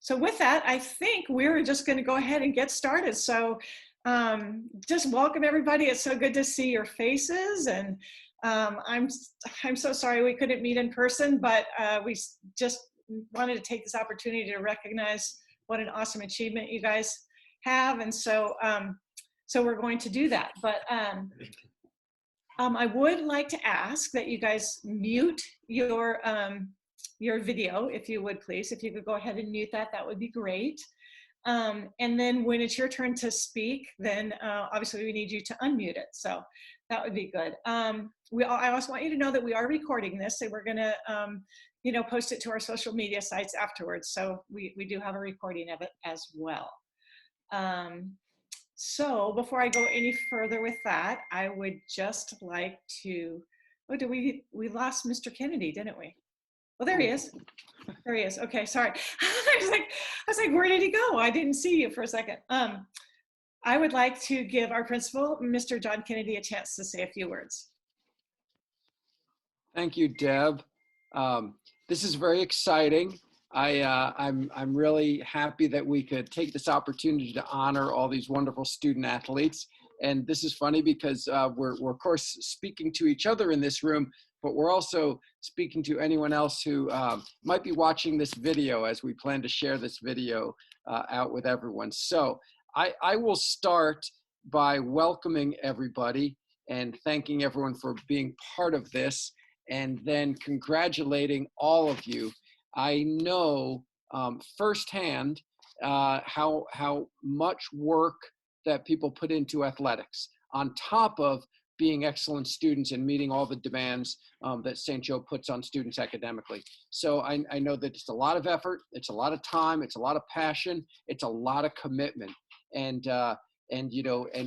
So with that, I think we're just going to go ahead and get started. So just welcome everybody. It's so good to see your faces, and I'm so sorry we couldn't meet in person, but we just wanted to take this opportunity to recognize what an awesome achievement you guys have, and so so we're going to do that. But I would like to ask that you guys mute your video, if you would please. If you could go ahead and mute that, that would be great. And then when it's your turn to speak, then obviously we need you to unmute it. So that would be good. I also want you to know that we are recording this, and we're gonna post it to our social media sites afterwards. So we do have a recording of it as well. So before I go any further with that, I would just like to, we lost Mr. Kennedy, didn't we? Well, there he is. There he is. Okay, sorry. I was like, where did he go? I didn't see you for a second. I would like to give our principal, Mr. John Kennedy, a chance to say a few words. Thank you, Deb. This is very exciting. I'm really happy that we could take this opportunity to honor all these wonderful student athletes. And this is funny because we're of course speaking to each other in this room, but we're also speaking to anyone else who might be watching this video, as we plan to share this video out with everyone. So I will start by welcoming everybody and thanking everyone for being part of this, and then congratulating all of you. I know firsthand how much work that people put into athletics, on top of being excellent students and meeting all the demands that St. Joe puts on students academically. So I know that it's a lot of effort, it's a lot of time, it's a lot of passion, it's a lot of commitment. And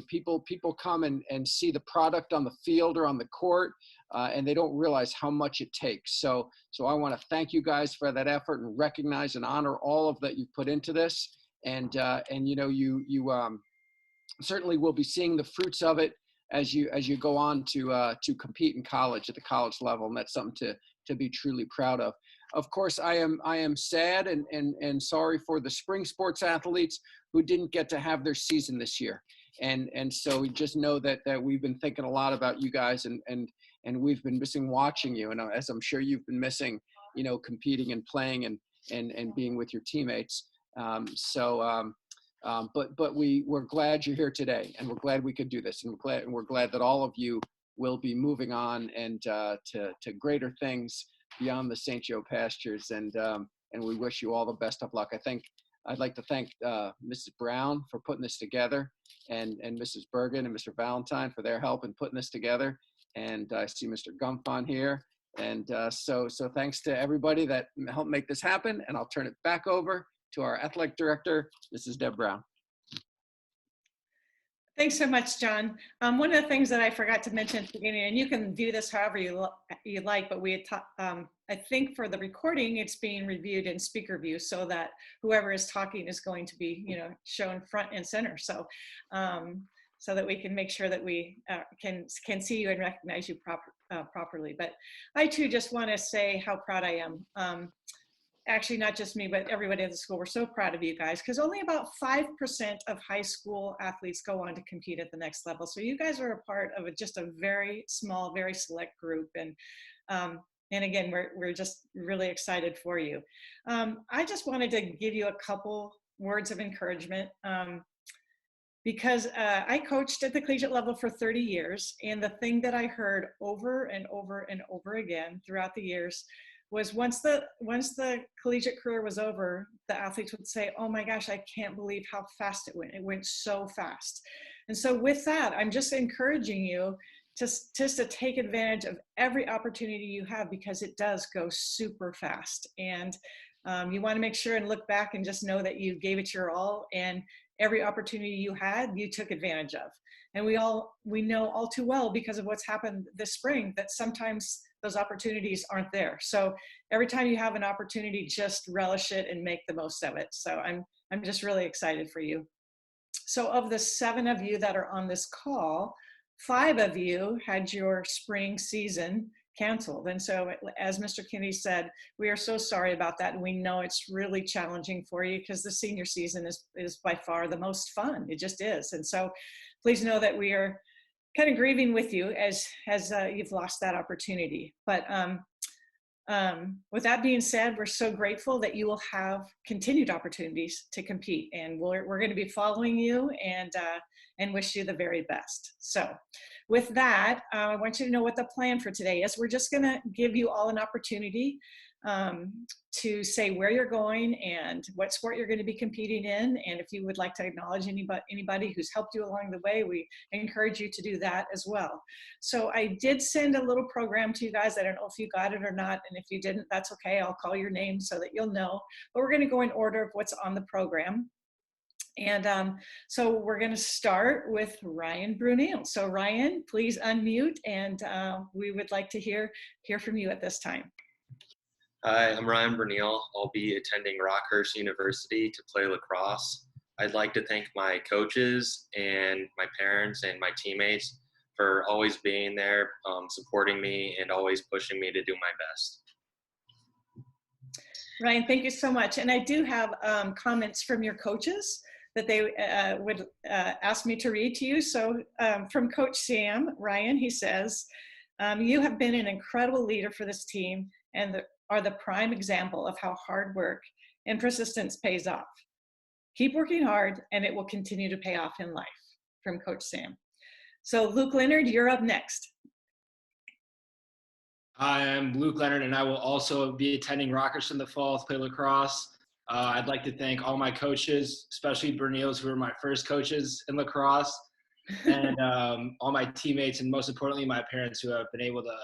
people come and see the product on the field or on the court, and they don't realize how much it takes. So I want to thank you guys for that effort and recognize and honor all of that you've put into this. And you certainly will be seeing the fruits of it as you go on to compete in college at the college level, and that's something to be truly proud of. Of course, I am sad and sorry for the spring sports athletes who didn't get to have their season this year, and so we just know that we've been thinking a lot about you guys, and we've been missing watching you, and as I'm sure you've been missing, competing and playing and being with your teammates. But we're glad you're here today, and we're glad we could do this, and we're glad that all of you will be moving on and to greater things beyond the St. Joe pastures, and we wish you all the best of luck. I'd like to thank Mrs. Brown for putting this together, and Mrs. Bergen and Mr. Valentine for their help in putting this together, and I see Mr. Gumpf on here, and so thanks to everybody that helped make this happen, and I'll turn it back over to our athletic director, Mrs. Deb Brown. Thanks so much, John. One of the things that I forgot to mention at the beginning, and you can view this however you like, but we had I think for the recording, it's being reviewed in speaker view so that whoever is talking is going to be, shown front and center. So, so that we can make sure that we can see you and recognize you properly. But I too just want to say how proud I am. Actually, not just me, but everybody at the school. We're so proud of you guys, because only about 5% of high school athletes go on to compete at the next level. So you guys are a part of just a very small, very select group. And again, we're just really excited for you. I just wanted to give you a couple words of encouragement, because I coached at the collegiate level for 30 years. And the thing that I heard over and over and over again throughout the years was once the collegiate career was over, the athletes would say, oh my gosh, I can't believe how fast it went. It went so fast. And so with that, I'm just encouraging you just to take advantage of every opportunity you have, because it does go super fast. And you want to make sure and look back and just know that you gave it your all, and every opportunity you had, you took advantage of. And we know all too well, because of what's happened this spring, that sometimes those opportunities aren't there. So every time you have an opportunity, just relish it and make the most of it. So I'm just really excited for you. So of the 7 of you that are on this call, 5 of you had your spring season canceled. And so, as Mr. Kennedy said, we are so sorry about that. And we know it's really challenging for you because the senior season is by far the most fun. It just is. And so please know that we are kind of grieving with you as you've lost that opportunity. But with that being said, we're so grateful that you will have continued opportunities to compete, and we're going to be following you and wish you the very best. So with that, I want you to know what the plan for today is. We're just going to give you all an opportunity to say where you're going and what sport you're going to be competing in. And if you would like to acknowledge anybody who's helped you along the way, we encourage you to do that as well. So I did send a little program to you guys. I don't know if you got it or not. And if you didn't, that's okay. I'll call your name so that you'll know. But we're going to go in order of what's on the program. And so we're going to start with Ryan Bruneel. So Ryan, please unmute, and we would like to hear from you at this time. Hi, I'm Ryan Bruneel. I'll be attending Rockhurst University to play lacrosse. I'd like to thank my coaches and my parents and my teammates for always being there, supporting me, and always pushing me to do my best. Ryan, thank you so much. And I do have comments from your coaches that they would ask me to read to you. So from Coach Sam, Ryan, he says, you have been an incredible leader for this team and are the prime example of how hard work and persistence pays off. Keep working hard and it will continue to pay off in life, from Coach Sam. So Luke Leonard, you're up next. Hi, I'm Luke Leonard, and I will also be attending Rockhurst in the fall to play lacrosse. I'd like to thank all my coaches, especially Bruneel's, who were my first coaches in lacrosse, and all my teammates, and most importantly, my parents, who have been able to,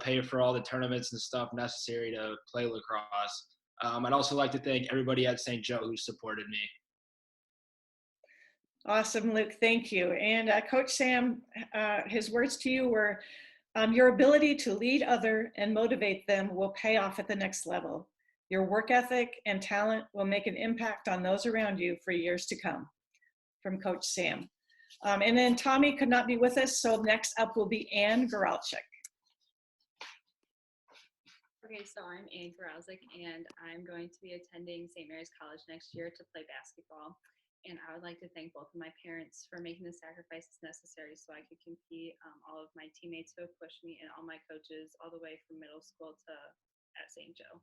pay for all the tournaments and stuff necessary to play lacrosse. I'd also like to thank everybody at St. Joe who supported me. Awesome, Luke. Thank you. And Coach Sam, his words to you were, your ability to lead other and motivate them will pay off at the next level. Your work ethic and talent will make an impact on those around you for years to come, from Coach Sam. And then Tommy could not be with us, so next up will be Ann Goralczyk. Okay, so I'm Ann Goralczyk, and I'm going to be attending St. Mary's College next year to play basketball. And I would like to thank both of my parents for making the sacrifices necessary so I could compete, all of my teammates who have pushed me, and all my coaches all the way from middle school to at St. Joe.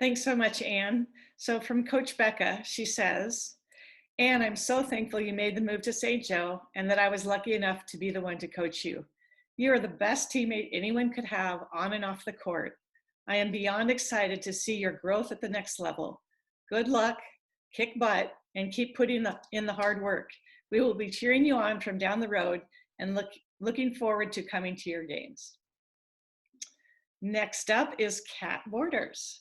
Thanks so much, Ann. So from Coach Becca, she says, Ann, I'm so thankful you made the move to St. Joe and that I was lucky enough to be the one to coach you. You are the best teammate anyone could have on and off the court. I am beyond excited to see your growth at the next level. Good luck, kick butt, and keep putting in the hard work. We will be cheering you on from down the road and looking forward to coming to your games. Next up is Kat Borders.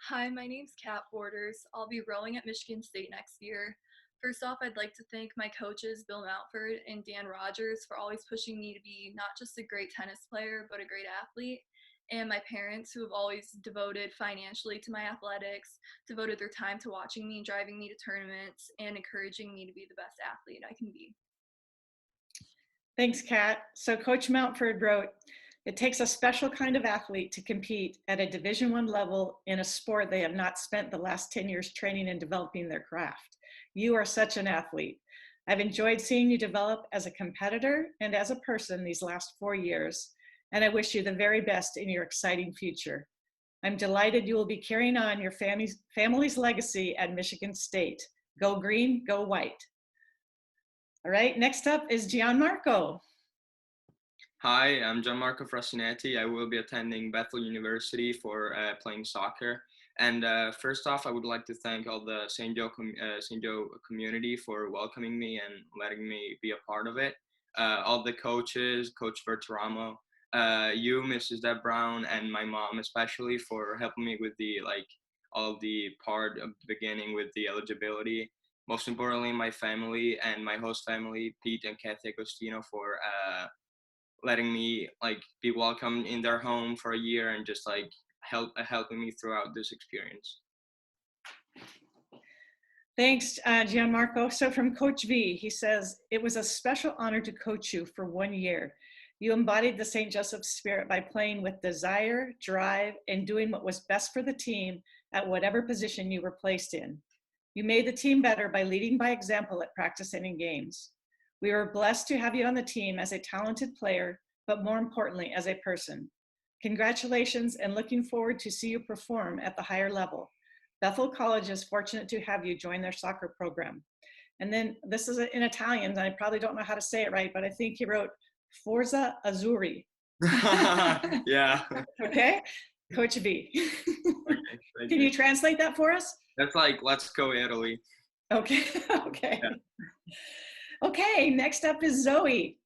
Hi, my name's Kat Borders. I'll be rowing at Michigan State next year. First off, I'd like to thank my coaches, Bill Mountford and Dan Rogers, for always pushing me to be not just a great tennis player, but a great athlete. And my parents, who have always devoted financially to my athletics, devoted their time to watching me, driving me to tournaments, and encouraging me to be the best athlete I can be. Thanks, Kat. So Coach Mountford wrote, it takes a special kind of athlete to compete at a Division I level in a sport they have not spent the last 10 years training and developing their craft. You are such an athlete. I've enjoyed seeing you develop as a competitor and as a person these last 4 years, and I wish you the very best in your exciting future. I'm delighted you will be carrying on your family's legacy at Michigan State. Go green, go white. All right, next up is Gianmarco. Hi, I'm Gianmarco Frassineti. I will be attending Bethel University for playing soccer. And first off, I would like to thank all the St. Joe community for welcoming me and letting me be a part of it. All the coaches, Coach Bertaramo, you, Mrs. Deb Brown, and my mom especially for helping me with all the part of the beginning with the eligibility. Most importantly, my family and my host family, Pete and Kathy Agostino, for letting me be welcome in their home for a year and just helping me throughout this experience. Thanks, Gianmarco. So from Coach V, he says, it was a special honor to coach you for 1 year. You embodied the St. Joseph spirit by playing with desire, drive, and doing what was best for the team at whatever position you were placed in. You made the team better by leading by example at practice and in games. We were blessed to have you on the team as a talented player, but more importantly, as a person. Congratulations, and looking forward to see you perform at the higher level. Bethel College is fortunate to have you join their soccer program. And then this is in Italian, and I probably don't know how to say it right, but I think he wrote Forza Azzurri. Yeah. Okay, Coach V. Okay, Can you translate that for us? That's like, let's go Italy. Okay, okay. Yeah. Okay, next up is Zoe.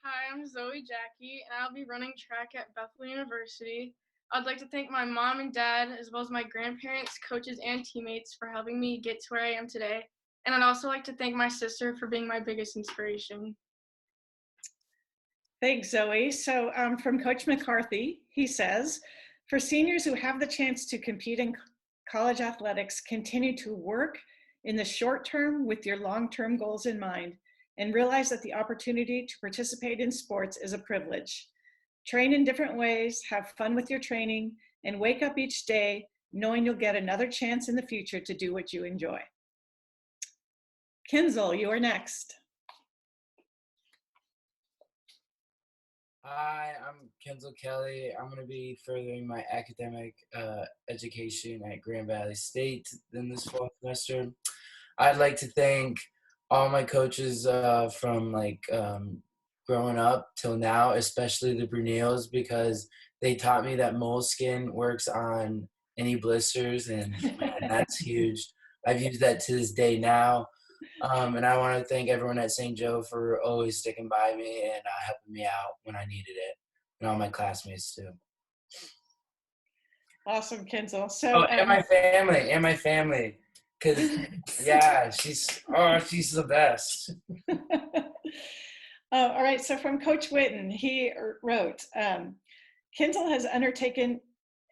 Hi, I'm Zoe Jackey, and I'll be running track at Bethel University. I'd like to thank my mom and dad, as well as my grandparents, coaches, and teammates for helping me get to where I am today. And I'd also like to thank my sister for being my biggest inspiration. Thanks, Zoe. So from Coach McCarthy, he says, for seniors who have the chance to compete in college athletics, continue to work in the short term with your long-term goals in mind, and realize that the opportunity to participate in sports is a privilege. Train in different ways, have fun with your training, and wake up each day knowing you'll get another chance in the future to do what you enjoy. Kenzel, you are next. Hi, I'm Kenzel Kelly. I'm going to be furthering my academic education at Grand Valley State in this fall semester. I'd like to thank all my coaches from growing up till now, especially the Bruneels, because they taught me that moleskin works on any blisters, and man, that's huge. I've used that to this day now. And I want to thank everyone at St. Joe for always sticking by me and helping me out when I needed it, and all my classmates too. Awesome, Kenzel. So, and my family, because yeah, she's the best. All right, so from Coach Witten, he wrote, Kenzel has undertaken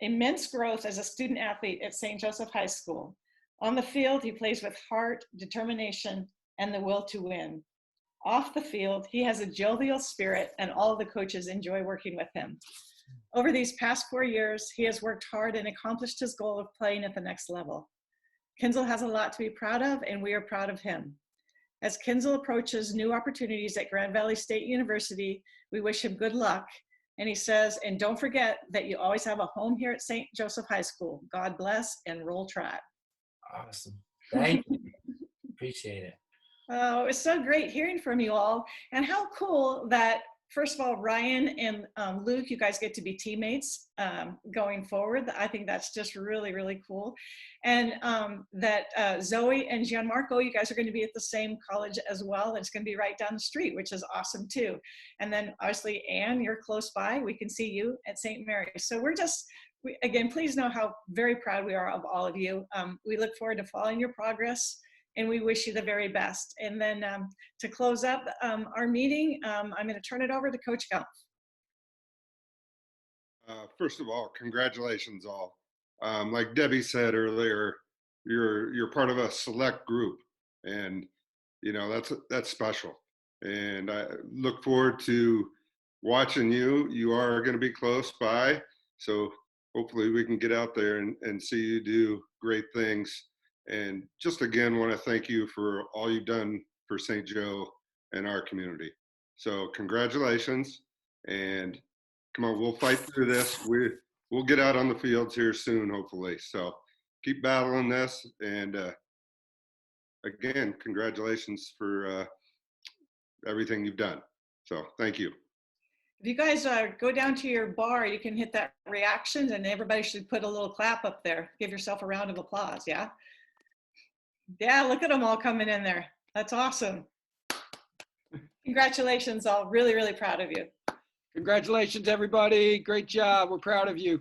immense growth as a student athlete at St. Joseph High School. On the field, he plays with heart, determination, and the will to win. Off the field, he has a jovial spirit, and all the coaches enjoy working with him. Over these past 4 years, he has worked hard and accomplished his goal of playing at the next level. Kenzel has a lot to be proud of, and we are proud of him. As Kenzel approaches new opportunities at Grand Valley State University, we wish him good luck. And he says, and don't forget that you always have a home here at St. Joseph High School. God bless, and roll Tribe. Awesome. Thank you. Appreciate it. Oh, it's so great hearing from you all. And how cool that, first of all, Ryan and Luke, you guys get to be teammates going forward. I think that's just really, really cool. And that Zoe and Gianmarco, you guys are going to be at the same college as well. It's going to be right down the street, which is awesome too. And then obviously, Anne, you're close by. We can see you at St. Mary's. So we're just, again, please know how very proud we are of all of you. We look forward to following your progress, and we wish you the very best. And then to close up our meeting, I'm going to turn it over to Coach Gumpf. First of all, congratulations all. Like Debbie said earlier, you're part of a select group, and you know that's special. And I look forward to watching you. You are going to be close by, so hopefully we can get out there and see you do great things. And just again, want to thank you for all you've done for St. Joe and our community. So congratulations, and come on, we'll fight through this. We'll get out on the fields here soon, hopefully. So keep battling this, and again, congratulations for everything you've done. So thank you. If you guys go down to your bar, you can hit that reactions, and everybody should put a little clap up there. Give yourself a round of applause, yeah? Yeah, look at them all coming in there. That's awesome. Congratulations all. Really, really proud of you. Congratulations, everybody. Great job. We're proud of you.